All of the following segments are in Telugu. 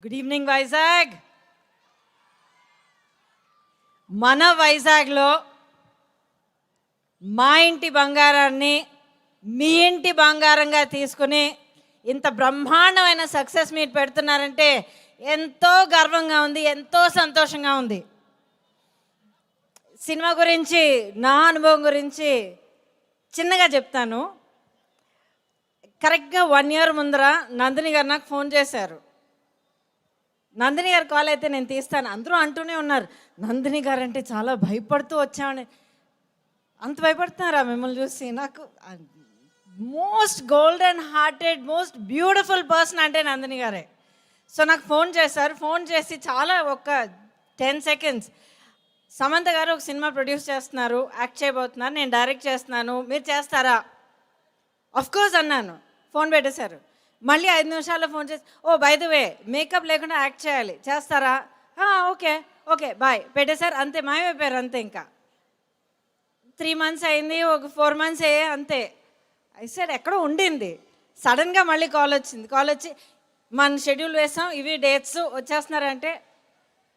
Good evening Vizag. మన వైజాగ్లో మా ఇంటి బంగారాన్ని మీ ఇంటి బంగారంగా తీసుకుని ఇంత బ్రహ్మాండమైన సక్సెస్ మీట్ పెడుతున్నారంటే ఎంతో గర్వంగా ఉంది, ఎంతో సంతోషంగా ఉంది. సినిమా గురించి, నా అనుభవం గురించి చిన్నగా చెప్తాను. కరెక్ట్గా 1 year ముందర నందిని గారు నాకు ఫోన్ చేశారు. నందిని గారు కాల్ అయితే నేను తీస్తాను. అందరూ అంటూనే ఉన్నారు, నందిని గారు అంటే చాలా భయపడుతూ వచ్చామని. అంత భయపడుతున్నారా మిమ్మల్ని చూసి? నాకు most golden hearted, most beautiful person అంటే నందిని గారే. సో నాకు ఫోన్ చేశారు. ఫోన్ చేసి చాలా ఒక 10 seconds, సమంత గారు ఒక సినిమా ప్రొడ్యూస్ చేస్తున్నారు, యాక్ట్ చేయబోతున్నారు, నేను డైరెక్ట్ చేస్తున్నాను, మీరు చేస్తారా? కోర్స్ అన్నాను. ఫోన్ పెట్టేశారు. మళ్ళీ 5 నిమిషాల్లో ఫోన్ చేసి, ఓ బై ద వే మేకప్ లేకుండా యాక్ట్ చేయాలి, చేస్తారా? ఓకే ఓకే బాయ్ పెట్టేశారు. అంతే, మాయమైపోయారు అంతే. ఇంకా 3 months అయింది, ఒక 4 months అంతే. సార్ ఎక్కడో ఉండింది. సడన్గా మళ్ళీ కాల్ వచ్చింది. కాల్ వచ్చి మన షెడ్యూల్ వేసాం, ఇవి డేట్స్, వచ్చేస్తున్నారంటే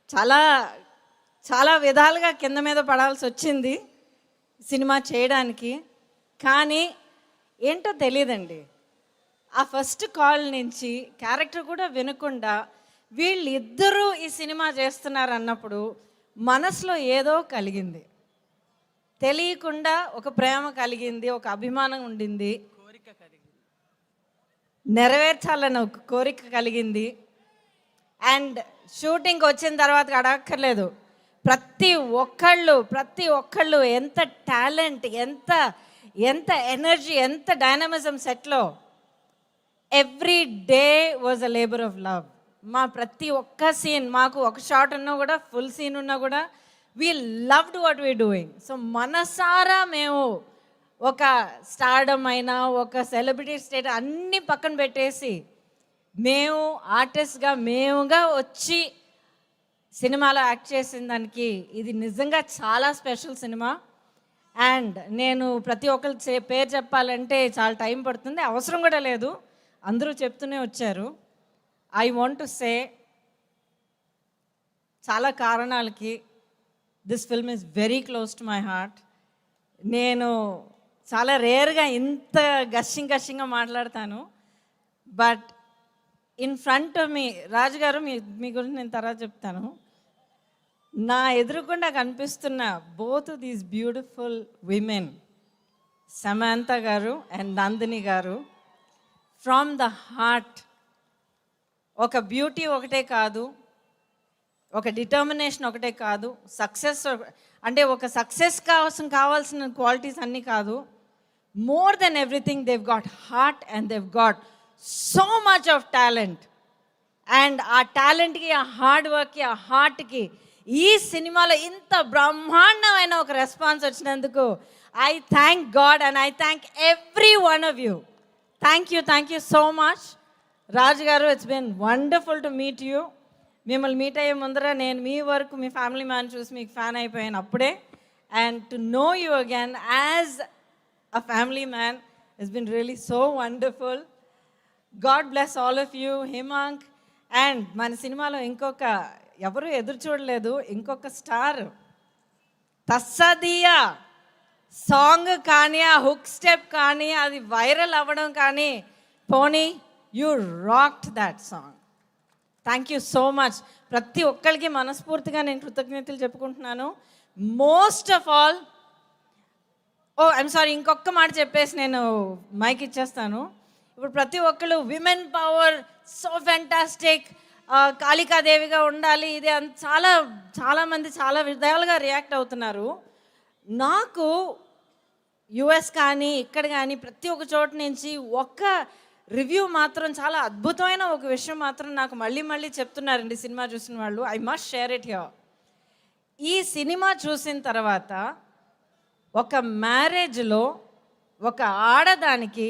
చాలా చాలా విధాలుగా కింద మీద పడాల్సి వచ్చింది సినిమా చేయడానికి. కానీ ఏంటో తెలియదండి, ఆ ఫస్ట్ కాల్ నుంచి క్యారెక్టర్ కూడా వినకుండా వీళ్ళిద్దరూ ఈ సినిమా చేస్తున్నారు అన్నప్పుడు మనసులో ఏదో కలిగింది. తెలియకుండా ఒక ప్రేమ కలిగింది, ఒక అభిమానం ఉండింది, నెరవేర్చాలని ఒక కోరిక కలిగింది. అండ్ షూటింగ్కి వచ్చిన తర్వాత అడగక్కర్లేదు, ప్రతి ఒక్కళ్ళు ఎంత టాలెంట్, ఎంత ఎనర్జీ, ఎంత డైనమిజం సెట్లో. Every day was a labour of love. మా ప్రతి ఒక్క సీన్, మాకు ఒక షాట్ ఉన్నా కూడా, ఫుల్ సీన్ ఉన్నా కూడా, we loved what we doing. So మనసారా మేము ఒక స్టార్డమ్ అయినా, ఒక సెలబ్రిటీ స్టేట్ అన్నీ పక్కన పెట్టేసి మేము ఆర్టిస్ట్గా మేముగా వచ్చి సినిమాలో యాక్ట్ చేసిన దానికి ఇది నిజంగా చాలా స్పెషల్ సినిమా. అండ్ నేను ప్రతి ఒక్కరి పేరు చెప్పాలంటే చాలా టైం పడుతుంది, అవసరం కూడా లేదు, అందరూ చెప్తూనే వచ్చారు. ఐ వాంట్ టు సే, చాలా కారణాలకి this film is very close to my heart. నేను చాలా రేర్గా ఇంత గషింగా మాట్లాడతాను. బట్ ఇన్ ఫ్రంట్ ఆఫ్ మీ, రాజు గారు మీ గురించి నేను తర్వాత చెప్తాను. నా ఎదురుకుండా కనిపిస్తున్న both these beautiful women, Samantha garu and Nandini garu, from the heart. ఒక బ్యూటీ ఒకటే కాదు, ఒక డిటర్మినేషన్ ఒకటే కాదు, సక్సెస్ అంటే ఒక సక్సెస్ కోసం కావాల్సిన క్వాలిటీస్ అన్నీ కాదు. More than everything Dev got heart and Dev got so much of talent. And ఆ టాలెంట్కి, ఆ హార్డ్ వర్క్కి, ఆ హార్ట్కి ఈ సినిమాలో ఇంత బ్రహ్మాండమైన ఒక రెస్పాన్స్ వచ్చినందుకు I thank God and I thank every one of you. Thank you so much. Raju garu, it's been wonderful to meet you. మిమ్మల్ని మీట్ అయ్యే ముందర నేను మీ వరకు, మీ ఫ్యామిలీ మ్యాన్ చూసి మీకు ఫ్యాన్ అయిపోయాను అప్పుడే. And to know you again as a family man it's been really so wonderful. God bless all of you, Himank. And మన సినిమాలో ఇంకొక ఎవరు ఎదురు చూడలేదు, ఇంకొక స్టార్. తస్సదియా సాంగ్ కానీ, ఆ హుక్ స్టెప్ కానీ, అది వైరల్ అవ్వడం కానీ, పోనీ you rocked that song. Thank you so much. ప్రతి ఒక్కరికి మనస్ఫూర్తిగా నేను కృతజ్ఞతలు చెప్పుకుంటున్నాను. Most of all, I'm sorry, ఇంకొక మాట చెప్పేసి నేను మైక్ ఇచ్చేస్తాను. ఇప్పుడు ప్రతి ఒక్కళ్ళు విమెన్ పవర్, సో ఫ్యాంటాస్టిక్, కాళికాదేవిగా ఉండాలి, ఇది చాలామంది చాలా విధాలుగా రియాక్ట్ అవుతున్నారు. నాకు యుఎస్ కానీ ఇక్కడ కానీ ప్రతి ఒక్క చోట నుంచి ఒక్క రివ్యూ మాత్రం, చాలా అద్భుతమైన ఒక విషయం మాత్రం నాకు మళ్ళీ చెప్తున్నారండి సినిమా చూసిన వాళ్ళు. I must share it here. ఈ సినిమా చూసిన తర్వాత ఒక మ్యారేజ్లో ఒక ఆడదానికి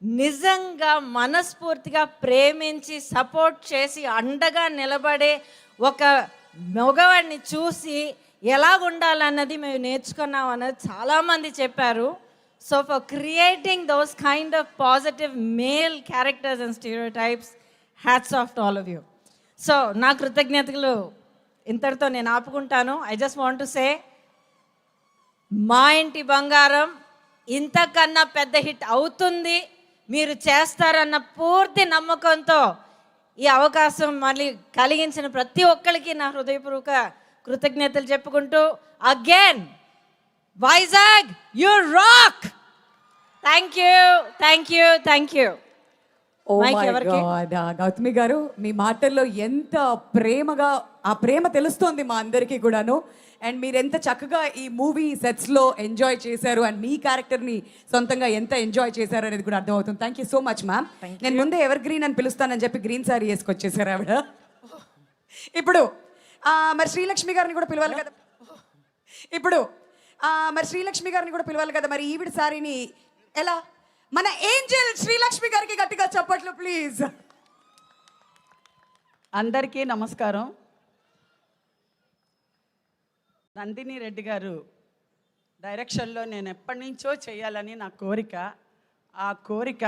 నిజంగా మనస్ఫూర్తిగా ప్రేమించి సపోర్ట్ చేసి అండగా నిలబడే ఒక మగవాడిని చూసి ఎలాగుండాలన్నది మేము నేర్చుకున్నాం అన్నది చాలామంది చెప్పారు. So for creating those kind of positive male characters and stereotypes, hats off to all of you. So నా కృతజ్ఞతలు ఇంతటితో నేను ఆపుకుంటాను. I just want to say మా ఇంటి బంగారం ఇంతకన్నా పెద్ద హిట్ అవుతుంది, మీరు చేస్తారన్న పూర్తి నమ్మకంతో ఈ అవకాశం మళ్ళీ కలిగించిన ప్రతి ఒక్కరికి నా హృదయపూర్వక కృతజ్ఞతలు చెప్పుకుంటూ, again Vizag you rock. Thank you, thank you, thank you. Oh my god, Gautami garu మీ మాటల్లో ఎంత ప్రేమగా ఆ ప్రేమ తెలుస్తోంది మా అందరికీ కూడాను. అండ్ మీరు ఎంత చక్కగా ఈ మూవీ సెట్స్లో ఎంజాయ్ చేశారు అండ్ మీ క్యారెక్టర్ని సొంతంగా ఎంత ఎంజాయ్ చేశారు అనేది కూడా అర్థమవుతుంది. Thank you so much ma'am. నేను ముందే ఎవర్ గ్రీన్ అని పిలుస్తానని చెప్పి గ్రీన్ సారీ వేసుకొచ్చేసారు ఆవిడ. ఇప్పుడు మరి శ్రీలక్ష్మి గారిని కూడా పిలవాలి కదా, మరి శ్రీలక్ష్మి గారిని కూడా పిలవాలి కదా, మరి ఈవిడ సారీని ఎలా? మన ఏంజెల్ శ్రీలక్ష్మి గారికి గట్టిగా చప్పట్లు ప్లీజ్. అందరికీ నమస్కారం. నందిని రెడ్డి గారు డైరెక్షన్లో నేను ఎప్పటి నుంచో చేయాలని నా కోరిక. ఆ కోరిక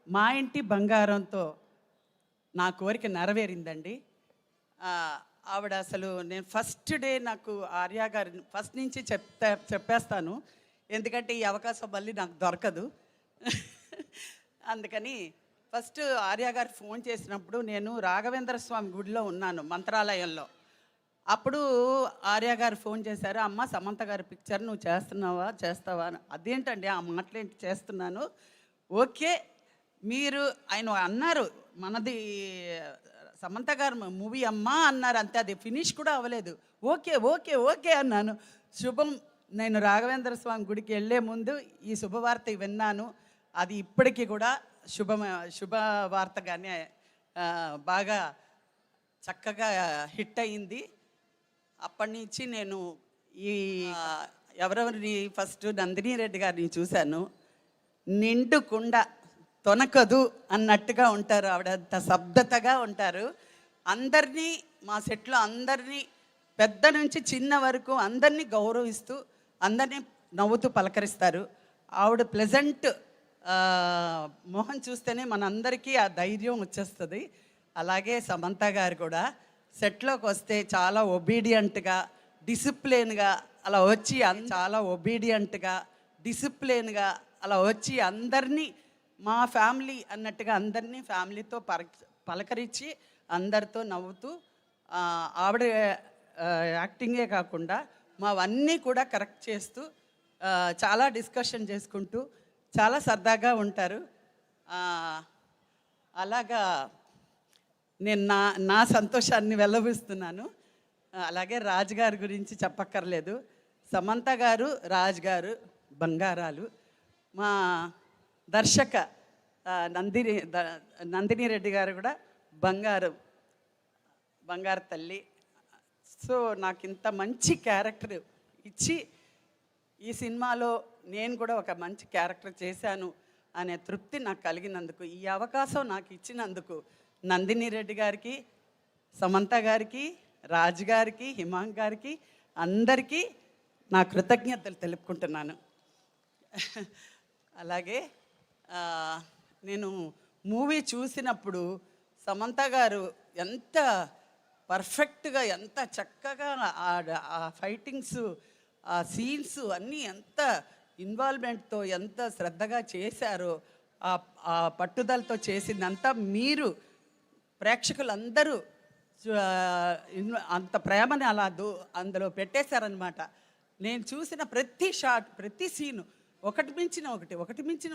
మా ఇంటి బంగారంతో నా కోరిక నెరవేరిందండి. ఆవిడ అసలు నేను ఫస్ట్ డే నాకు ఆర్య గారు ఫస్ట్ నుంచి చెప్పేస్తాను, ఎందుకంటే ఈ అవకాశం మళ్ళీ నాకు దొరకదు. అందుకని ఫస్ట్ ఆర్య గారు ఫోన్ చేసినప్పుడు నేను రాఘవేంద్ర స్వామి గుడిలో ఉన్నాను మంత్రాలయంలో. అప్పుడు ఆర్య గారు ఫోన్ చేశారు, అమ్మ సమంత గారి పిక్చర్ నువ్వు చేస్తావా అని. అదేంటండి ఆ మాటలేంటి, చేస్తున్నాను. ఓకే మీరు ఆయన అన్నారు మనది సమంత గారు మూవీ అమ్మా అన్నారు, అంతే, అది ఫినిష్ కూడా అవ్వలేదు. ఓకే ఓకే ఓకే అన్నాను. శుభం, నేను రాఘవేంద్ర స్వామి గుడికి వెళ్ళే ముందు ఈ శుభవార్త విన్నాను. అది ఇప్పటికీ కూడా శుభవార్తగానే బాగా చక్కగా హిట్ అయింది. అప్పటి నుంచి నేను ఈ ఎవరెవరిని ఫస్ట్ నందిని రెడ్డి గారిని చూశాను. నిండు కుండ తొనకదు అన్నట్టుగా ఉంటారు ఆవిడ, అంత శబ్దతగా ఉంటారు. అందరినీ మా సెట్లో అందరినీ పెద్ద నుంచి చిన్న వరకు అందరినీ గౌరవిస్తూ అందరినీ నవ్వుతూ పలకరిస్తారు. ఆవిడ ప్లెజెంట్ మొహం చూస్తేనే మనందరికీ ఆ ధైర్యం వచ్చేస్తుంది. అలాగే సమంత గారు కూడా సెట్లోకి వస్తే చాలా ఒబీడియంట్గా డిసిప్లిన్గా అలా వచ్చి చాలా ఒబీడియంట్గా డిసిప్లిన్గా అలా వచ్చి అందరినీ మా ఫ్యామిలీ అన్నట్టుగా అందరినీ ఫ్యామిలీతో పలకరించి అందరితో నవ్వుతూ ఆవిడ యాక్టింగే కాకుండా మావన్నీ కూడా కరెక్ట్ చేస్తూ చాలా డిస్కషన్ చేసుకుంటూ చాలా సరదాగా ఉంటారు. అలాగా నేను నా సంతోషాన్ని వెల్లబుస్తున్నాను. అలాగే రాజు గారి గురించి చెప్పక్కర్లేదు. సమంత గారు, రాజు గారు బంగారాలు. మా దర్శక నందిని రెడ్డి గారు కూడా బంగారు తల్లి. సో నాకు ఇంత మంచి క్యారెక్టర్ ఇచ్చి ఈ సినిమాలో నేను కూడా ఒక మంచి క్యారెక్టర్ చేశాను అనే తృప్తి నాకు కలిగినందుకు, ఈ అవకాశం నాకు ఇచ్చినందుకు నందిని రెడ్డి గారికి, సమంత గారికి, రాజు గారికి, హిమాంక్ గారికి అందరికీ నా కృతజ్ఞతలు తెలుపుకుంటున్నాను. అలాగే నేను మూవీ చూసినప్పుడు సమంత గారు ఎంత పర్ఫెక్ట్గా ఎంత చక్కగా ఆ ఫైటింగ్స్ ఆ సీన్స్ అన్నీ ఎంత ఇన్వాల్వ్మెంట్తో ఎంత శ్రద్ధగా చేశారో, ఆ పట్టుదలతో చేసిందంతా మీరు ప్రేక్షకులందరూ అంత ప్రేమని అలా అందులో పెట్టేశారనమాట. నేను చూసిన ప్రతి షాట్ ప్రతి సీను ఒకటి మించిన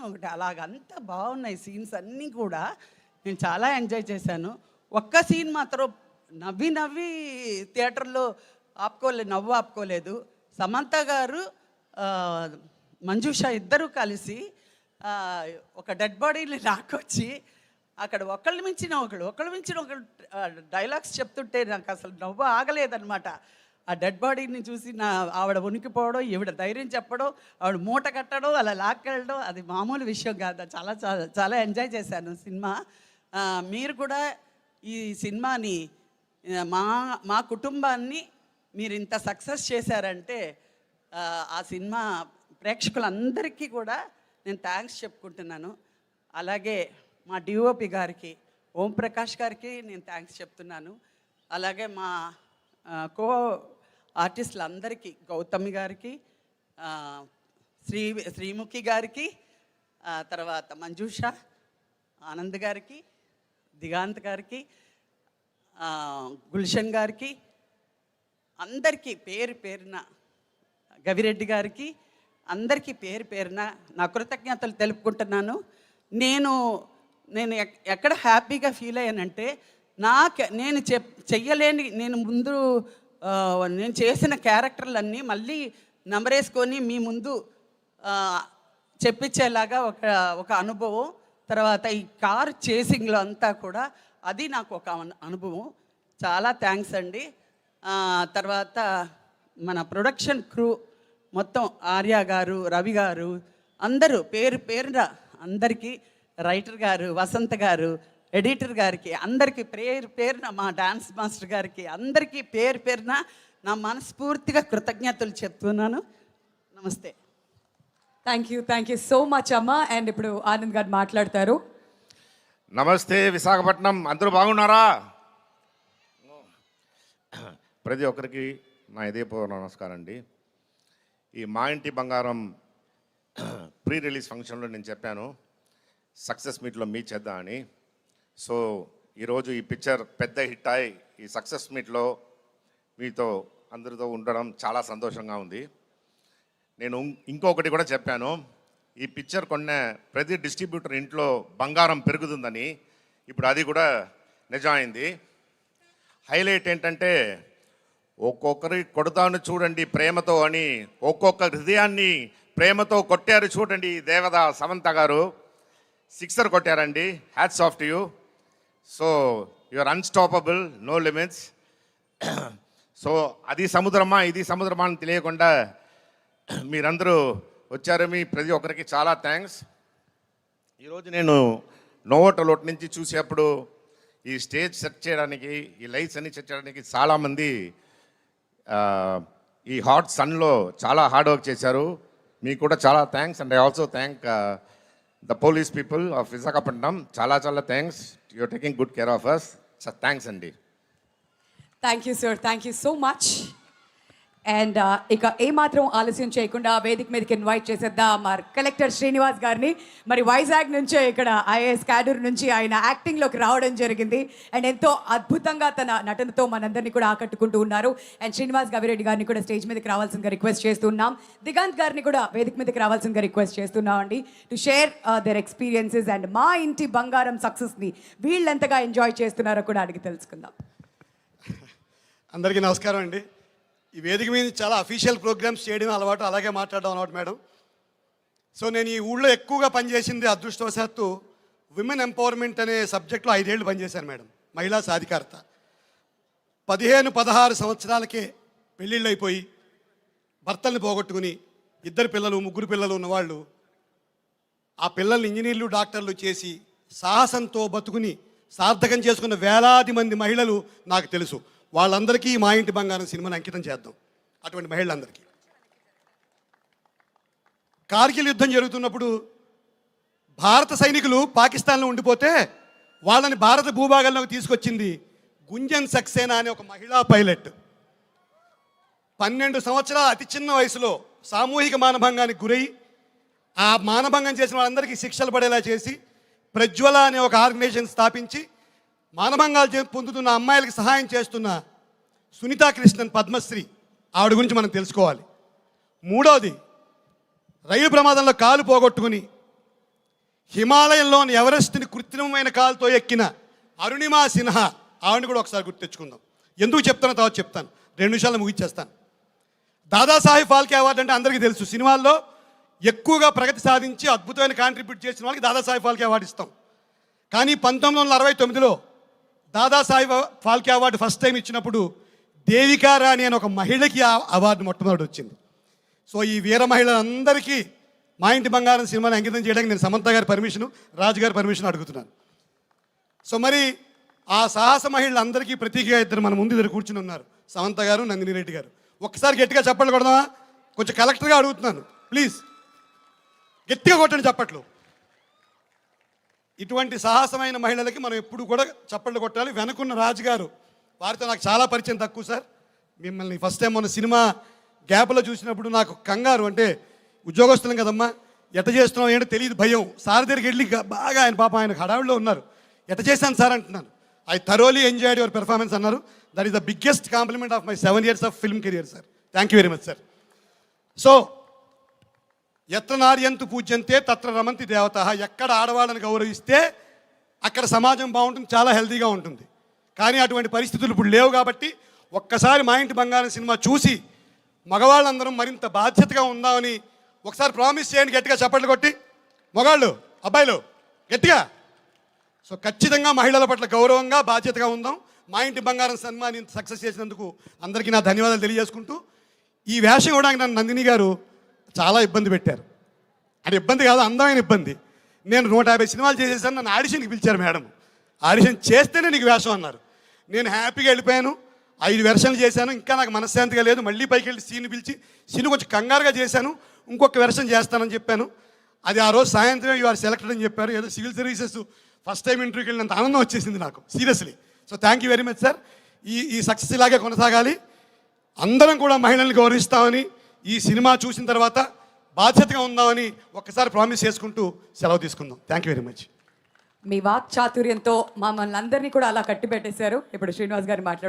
ఒకటి అలాగంతా బాగున్నాయి సీన్స్ అన్నీ కూడా. నేను చాలా ఎంజాయ్ చేశాను. ఒక్క సీన్ మాత్రం నవ్వి థియేటర్లో నవ్వు ఆపుకోలేదు. సమంత గారు మంజుష ఇద్దరూ కలిసి ఒక డెడ్ బాడీని లాక్కొచ్చి అక్కడ ఒకళ్ళు మించిన ఒకళ్ళు డైలాగ్స్ చెప్తుంటే నాకు అసలు నవ్వు ఆగలేదన్నమాట. ఆ డెడ్ బాడీని చూసి ఆవిడ ఉనికిపోవడం, ఈవిడ ధైర్యం చెప్పడం, ఆవిడ మూట కట్టడం, అలా లాక్కెళ్ళడం అది మామూలు విషయం కాదు. చాలా చాలా చాలా ఎంజాయ్ చేశాను సినిమా. మీరు కూడా ఈ సినిమాని మా కుటుంబాన్ని మీరు ఇంత సక్సెస్ చేశారంటే ఆ సినిమా ప్రేక్షకులందరికీ కూడా నేను థ్యాంక్స్ చెప్పుకుంటున్నాను. అలాగే మా డిఓపి గారికి, ఓం ప్రకాష్ గారికి నేను థ్యాంక్స్ చెప్తున్నాను. అలాగే మా కో ఆర్టిస్టులు అందరికీ, గౌతమి గారికి, శ్రీముఖి గారికి, తర్వాత మంజూష, ఆనంద్ గారికి, దిగాంత్ గారికి, గుల్షన్ గారికి, అందరికీ పేరు పేరున, గవిరెడ్డి గారికి, అందరికీ పేరు పేరున నా కృతజ్ఞతలు తెలుపుకుంటున్నాను. నేను ఎక్కడ హ్యాపీగా ఫీల్ అయ్యానంటే, నేను చెయ్యలేని, నేను చేసిన క్యారెక్టర్లన్నీ మళ్ళీ నెంబరేసుకొని మీ ముందు చెప్పించేలాగా ఒక అనుభవం. తర్వాత ఈ కార్ చేసింగ్లో అంతా కూడా అది నాకు ఒక అనుభవం. చాలా థ్యాంక్స్ అండి. తర్వాత మన ప్రొడక్షన్ క్రూ మొత్తం, ఆర్య గారు, రవి గారు, అందరూ పేరు పేరున అందరికీ, రైటర్ గారు, వసంత్ గారు, ఎడిటర్ గారికి, అందరికీ పేరు పేరున, మా డాన్స్ మాస్టర్ గారికి, అందరికీ పేరు పేరున నా మనస్ఫూర్తిగా కృతజ్ఞతలు చెప్తున్నాను. నమస్తే. థ్యాంక్ యూ సో మచ్ అమ్మ. అండ్ ఇప్పుడు ఆనంద్ గారు మాట్లాడతారు. నమస్తే విశాఖపట్నం, అందరూ బాగున్నారా? ప్రతి ఒక్కరికి నా ఇదేపూర్వ నమస్కారం అండి. ఈ మా ఇంటి బంగారం ప్రీ రిలీజ్ ఫంక్షన్లో నేను చెప్పాను సక్సెస్ మీట్లో మీట్ చేద్దామని. సో ఈరోజు ఈ పిక్చర్ పెద్ద హిట్ అయి ఈ సక్సెస్ మీట్లో మీతో అందరితో ఉండడం చాలా సంతోషంగా ఉంది. నేను ఇంకొకటి కూడా చెప్పాను, ఈ పిక్చర్ కొన్న ప్రతి డిస్ట్రిబ్యూటర్ ఇంట్లో బంగారం పెరుగుతుందని. ఇప్పుడు అది కూడా నిజమైంది. హైలైట్ ఏంటంటే, ఒక్కొక్కరి కొడతాను చూడండి ప్రేమతో అని, ఒక్కొక్క హృదయాన్ని ప్రేమతో కొట్టారు చూడండి. దేవద సమంత గారు సిక్సర్ కొట్టారండి. Hats off to you. So you're unstoppable, no limits. So అది సముద్రమా ఇది సముద్రమా అని తెలియకుండా మీరందరూ వచ్చారు. మీ ప్రతి ఒక్కరికి చాలా థ్యాంక్స్. ఈరోజు నేను నోవోటలోట్ నుంచి చూసేప్పుడు ఈ స్టేజ్ సెట్ చేయడానికి, ఈ లైట్స్ అన్ని సెట్ చేయడానికి చాలామంది ఈ హాట్ సన్లో చాలా హార్డ్ వర్క్ చేశారు. మీకు కూడా చాలా thanks. And I also thank the police people of Visakhapatnam. చాలా thanks. You're taking good care of us. Thanks అండి. Thank you sir, thank you so much. And ఇక ఏమాత్రం ఆలస్యం చేయకుండా వేదిక మీదకి ఇన్వైట్ చేసేద్దాం మరి కలెక్టర్ శ్రీనివాస్ గారిని. మరి వైజాగ్ నుంచే ఇక్కడ ఐఏఎస్ క్యాడర్ నుంచి ఆయన యాక్టింగ్లోకి రావడం జరిగింది. అండ్ ఎంతో అద్భుతంగా తన నటనతో మనందరినీ కూడా ఆకట్టుకుంటూ ఉన్నారు. అండ్ శ్రీనివాస్ గవిరెడ్డి గారిని కూడా స్టేజ్ మీదకి రావాల్సిందిగా రిక్వెస్ట్ చేస్తున్నాం. దిగాంత్ గారిని కూడా వేదిక మీదకి రావాల్సిందిగా రిక్వెస్ట్ చేస్తున్నాం అండి, to share their experiences and మా ఇంటి బంగారం సక్సెస్ని వీళ్ళు ఎంతగా ఎంజాయ్ చేస్తున్నారో కూడా అడిగి తెలుసుకుందాం. అందరికీ నమస్కారం అండి. ఈ వేదిక మీద చాలా అఫీషియల్ ప్రోగ్రామ్స్ చేయడం అలవాటు, అలాగే మాట్లాడడం అలవాటు మేడం. సో నేను ఈ ఊళ్ళో ఎక్కువగా పనిచేసింది అదృష్టవశాత్తు విమెన్ ఎంపవర్మెంట్ అనే సబ్జెక్ట్లో 5 ఏళ్ళు పనిచేశాను మేడం. మహిళా సాధికారత. 15-16 సంవత్సరాలకే పెళ్ళిళ్ళు అయిపోయి భర్తల్ని పోగొట్టుకుని 2 పిల్లలు 3 పిల్లలు ఉన్నవాళ్ళు ఆ పిల్లల్ని ఇంజనీర్లు డాక్టర్లు చేసి సాహసంతో బతుకుని సార్థకం చేసుకున్న వేలాది మంది మహిళలు నాకు తెలుసు. వాళ్ళందరికీ మా ఇంటి బంగారం సినిమాని అంకితం చేద్దాం. అటువంటి మహిళలందరికీ. కార్గిల్ యుద్ధం జరుగుతున్నప్పుడు భారత సైనికులు పాకిస్తాన్లో ఉండిపోతే వాళ్ళని భారత భూభాగంలోకి తీసుకొచ్చింది గుంజన్ సక్సేనా అనే ఒక మహిళా పైలట్. 12 సంవత్సరాల అతి చిన్న వయసులో సామూహిక మానభంగానికి గురై ఆ మానభంగం చేసిన వాళ్ళందరికీ శిక్షలు పడేలా చేసి ప్రజ్వల అనే ఒక ఆర్గనైజేషన్ స్థాపించి మానభంగాలు పొందుతున్న అమ్మాయిలకు సహాయం చేస్తున్న సునీతా కృష్ణన్ పద్మశ్రీ, ఆవిడ గురించి మనం తెలుసుకోవాలి. 3వది, రైలు ప్రమాదంలో కాలు పోగొట్టుకుని హిమాలయంలోని ఎవరెస్ట్ని కృత్రిమమైన కాలుతో ఎక్కిన అరుణిమా సిన్హా, ఆవిడని కూడా ఒకసారి గుర్తు తెచ్చుకుందాం. ఎందుకు చెప్తానో తర్వాత చెప్తాను, 2 నిమిషాలు ముగించేస్తాను. దాదాసాహెబ్ ఫాల్కే అవార్డు అంటే అందరికీ తెలుసు. సినిమాల్లో ఎక్కువగా ప్రగతి సాధించి అద్భుతమైన కాంట్రిబ్యూట్ చేసిన వాళ్ళకి దాదాసాహెబ్ ఫాల్కే అవార్డు ఇస్తాం. కానీ 1969లో Dadasaheb Phalke award first time ఇచ్చినప్పుడు దేవికా రాణి అనే ఒక మహిళకి ఆ అవార్డు మొట్టమొదటి వచ్చింది. సో ఈ వీర మహిళలందరికీ మా ఇంటి బంగారం సినిమాని అంకితం చేయడానికి నేను సమంత గారి పర్మిషను, రాజు గారి పర్మిషన్ అడుగుతున్నాను. సో మరి ఆ సాహస మహిళలందరికీ ప్రతీకగా 2 మన ముందు ఇద్దరు కూర్చుని ఉన్నారు, సమంత గారు, నందిని రెడ్డి గారు. ఒక్కసారి గట్టిగా చప్పట్లు కొడదామా? కొంచెం కలెక్టర్గా అడుగుతున్నాను, ప్లీజ్ గట్టిగా కొట్టండి చప్పట్లు. ఇటువంటి సాహసమైన మహిళలకి మనం ఎప్పుడు కూడా చప్పట్లు కొట్టాలి. వెనుకున్న రాజు గారు, వారితో నాకు చాలా పరిచయం తక్కువ సార్. మిమ్మల్ని ఫస్ట్ టైం మొన్న సినిమా గ్యాప్లో చూసినప్పుడు నాకు కంగారు, అంటే ఉద్యోగస్తులం కదమ్మా, ఎట్ట చేస్తున్నాం ఏంటో తెలియదు, భయం. సార్ దగ్గరికి వెళ్ళి బాగా ఆయన పాప ఆయన హడావిడిలో ఉన్నారు. ఎట్ట చేశాను సార్ అంటున్నాను. I thoroughly enjoyed your performance అన్నారు. That is the biggest compliment of my 7 years of film career sir. Thank you very much sir. So ఎత్ర నార్యంతు పూజ్యంతే తత్ర రమంతి దేవత. ఎక్కడ ఆడవాళ్ళని గౌరవిస్తే అక్కడ సమాజం బాగుంటుంది, చాలా హెల్తీగా ఉంటుంది. కానీ అటువంటి పరిస్థితులు ఇప్పుడు లేవు. కాబట్టి ఒక్కసారి మా ఇంటి బంగారం సినిమా చూసి మగవాళ్ళందరం మరింత బాధ్యతగా ఉందామని ఒకసారి ప్రామిస్ చేయండి గట్టిగా చప్పట్లు కొట్టి. మగాళ్ళు, అబ్బాయిలు గట్టిగా. సో ఖచ్చితంగా మహిళల పట్ల గౌరవంగా బాధ్యతగా ఉందాం. మా ఇంటి బంగారం సినిమాని ఇంత సక్సెస్ చేసినందుకు అందరికీ నా ధన్యవాదాలు తెలియజేసుకుంటూ, ఈ వేషం ఇవ్వడానికి నన్ను నందిని గారు చాలా ఇబ్బంది పెట్టారు. అంటే ఇబ్బంది కాదు, అందమైన ఇబ్బంది. నేను 150 సినిమాలు చేసేసాను, నన్ను ఆడిషన్కి పిలిచారు మేడం. ఆడిషన్ చేస్తేనే నీకు వేషం అన్నారు. నేను హ్యాపీగా వెళ్ళిపోయాను. 5 వెర్షన్లు చేశాను. ఇంకా నాకు మనశ్శాంతిగా లేదు. మళ్ళీ పైకి వెళ్ళి సీన్ పిలిచి సీన్ కొంచెం కంగారుగా చేశాను, ఇంకొక వెర్షన్ చేస్తానని చెప్పాను. అది ఆ రోజు సాయంత్రం యు ఆర్ సెలెక్టెడ్ అని చెప్పారు. ఏదో సివిల్ సర్వీసెస్ ఫస్ట్ టైం ఇంటర్వ్యూకి వెళ్ళినంత ఆనందం వచ్చేసింది నాకు, seriously. So thank you very much sir. ఈ సక్సెస్ ఇలాగే కొనసాగాలి. అందరం కూడా మహిళల్ని గౌరవిస్తామని ఈ సినిమా చూసిన తర్వాత బాధ్యతగా ఉందామని ఒక్కసారి ప్రామిస్ చేసుకుంటూ సెలవు తీసుకుందాం. Thank you very much. మీ వాక్ చాతుర్యంతో మమ్మల్ని అందరినీ కూడా అలా కట్టి పెట్టేశారు. ఇప్పుడు శ్రీనివాస్ గారు మాట్లాడు.